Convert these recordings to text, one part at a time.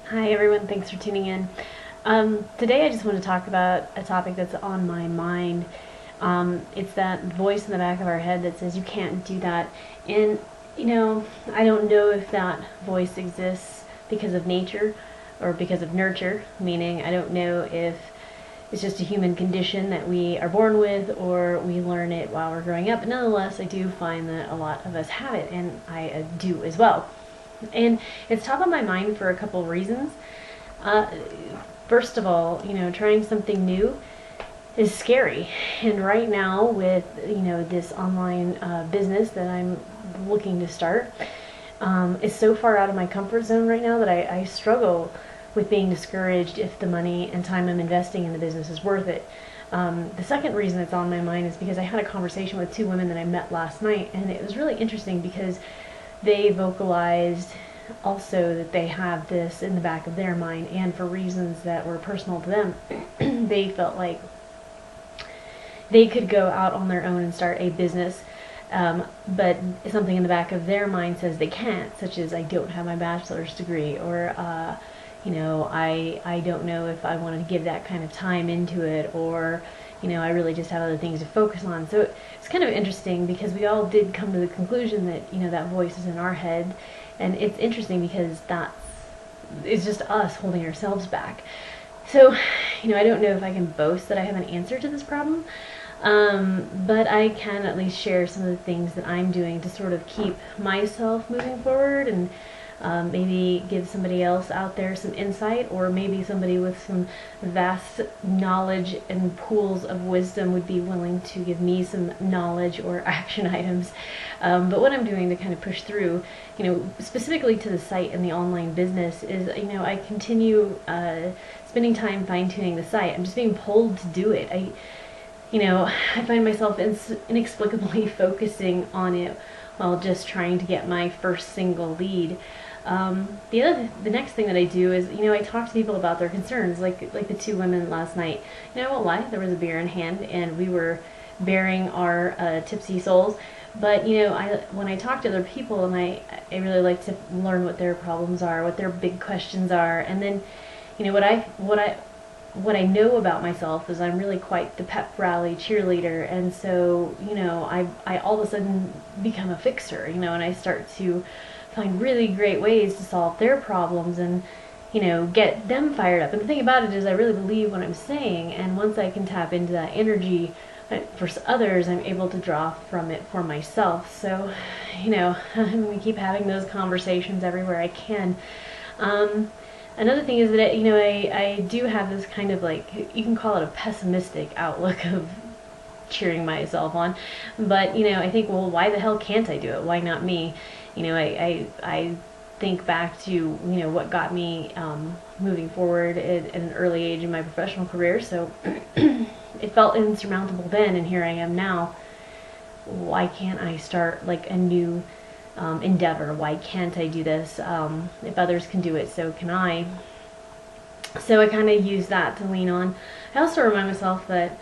Hi everyone, thanks for tuning in. Today I just want to talk about a topic that's on my mind. It's that voice in the back of our head that says you can't do that. And, I don't know if that voice exists because of nature or because of nurture, meaning I don't know if it's just a human condition that we are born with or we learn it while we're growing up. But nonetheless, I do find that a lot of us have it, and I do as well. And it's top of my mind for a couple reasons. Uh, First of all, trying something new is scary. And right now, with this online business that I'm looking to start, is so far out of my comfort zone right now that I struggle with being discouraged if the money and time I'm investing in the business is worth it. The second reason it's on my mind is because I had a conversation with two women that I met last night, and it was really interesting because they vocalized also that they have this in the back of their mind, and for reasons that were personal to them, they felt like they could go out on their own and start a business, but something in the back of their mind says they can't, such as I don't have my bachelor's degree, or I don't know if I want to give that kind of time into it, or I really just have other things to focus on. So it's kind of interesting because we all did come to the conclusion that that voice is in our head, and it's interesting because it's just us holding ourselves back. So I don't know if I can boast that I have an answer to this problem, but I can at least share some of the things that I'm doing to sort of keep myself moving forward, and maybe give somebody else out there some insight, or maybe somebody with some vast knowledge and pools of wisdom would be willing to give me some knowledge or action items. But what I'm doing to kind of push through, specifically to the site and the online business, is I continue spending time fine-tuning the site. I'm just being pulled to do it. I find myself inexplicably focusing on it while just trying to get my first single lead. The next thing that I do is, I talk to people about their concerns, like the two women last night. I won't lie, there was a beer in hand, and we were bearing our tipsy souls. But when I talk to other people, and I really like to learn what their problems are, what their big questions are, and then what I know about myself is I'm really quite the pep rally cheerleader, and so I all of a sudden become a fixer, and I start to find really great ways to solve their problems and get them fired up. And the thing about it is I really believe what I'm saying, and once I can tap into that energy for others, I'm able to draw from it for myself. So I'm going to keep having those conversations everywhere I can. Another thing is that I do have this kind of, like, you can call it a pessimistic outlook of cheering myself on, but I think, well, why the hell can't I do it? Why not me? I think back to what got me moving forward at an early age in my professional career, so it felt insurmountable then, and here I am now. Why can't I start like a new endeavor? Why can't I do this? If others can do it, so can I. So I kind of use that to lean on. I also remind myself that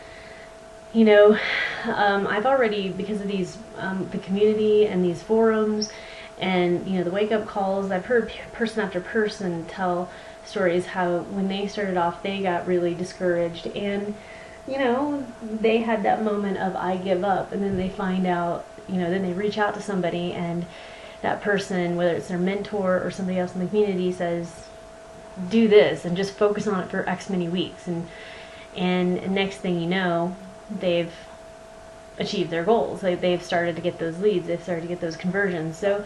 I've already, because of these the community and these forums and the wake-up calls, I've heard person after person tell stories how when they started off they got really discouraged, and they had that moment of I give up, and then they find out, then they reach out to somebody, and that person, whether it's their mentor or somebody else in the community, says do this and just focus on it for X many weeks, and next thing you know, they've achieved their goals. They've started to get those leads, they've started to get those conversions. So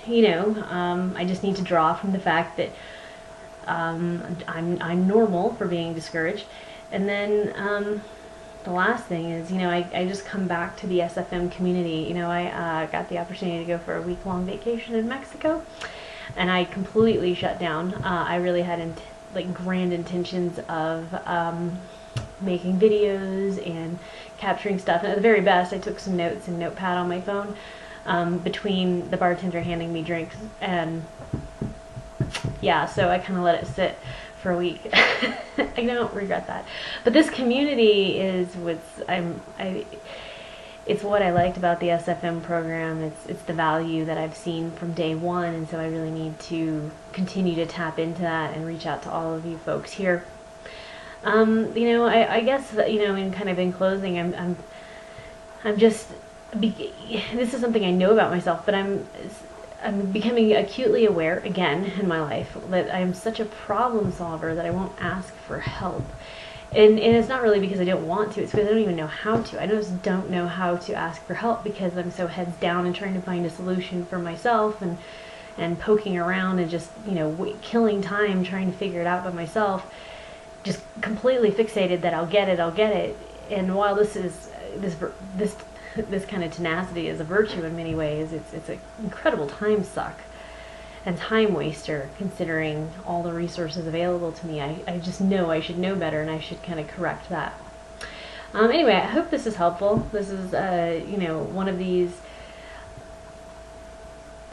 I just need to draw from the fact that I'm normal for being discouraged. And then the last thing is, I just come back to the SFM community. I got the opportunity to go for a week-long vacation in Mexico, and I completely shut down. I really had grand intentions of making videos and capturing stuff, and at the very best I took some notes and notepad on my phone between the bartender handing me drinks, and yeah, so I kind of let it sit for a week. I don't regret that, but this community is it's what I liked about the SFM program. It's the value that I've seen from day one, and so I really need to continue to tap into that and reach out to all of you folks here. I guess that, in kind of in closing, I'm just this is something I know about myself, but I'm becoming acutely aware again in my life that I'm such a problem solver that I won't ask for help. And it's not really because I don't want to, it's because I don't even know how to. I just don't know how to ask for help because I'm so heads down and trying to find a solution for myself and poking around and just, killing time trying to figure it out by myself. Just completely fixated that I'll get it. And while this kind of tenacity is a virtue in many ways, it's an incredible time suck and time waster considering all the resources available to me. I just know I should know better, and I should kind of correct that. Anyway, I hope this is helpful. This is one of these,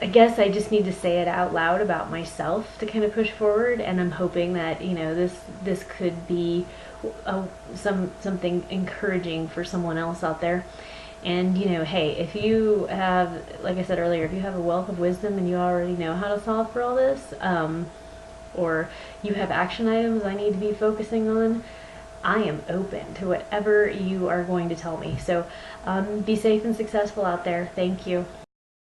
I guess I just need to say it out loud about myself to kind of push forward, and I'm hoping that this could be something encouraging for someone else out there. And hey, if you have, like I said earlier, if you have a wealth of wisdom and you already know how to solve for all this, or you have action items I need to be focusing on, I am open to whatever you are going to tell me. So be safe and successful out there. Thank you.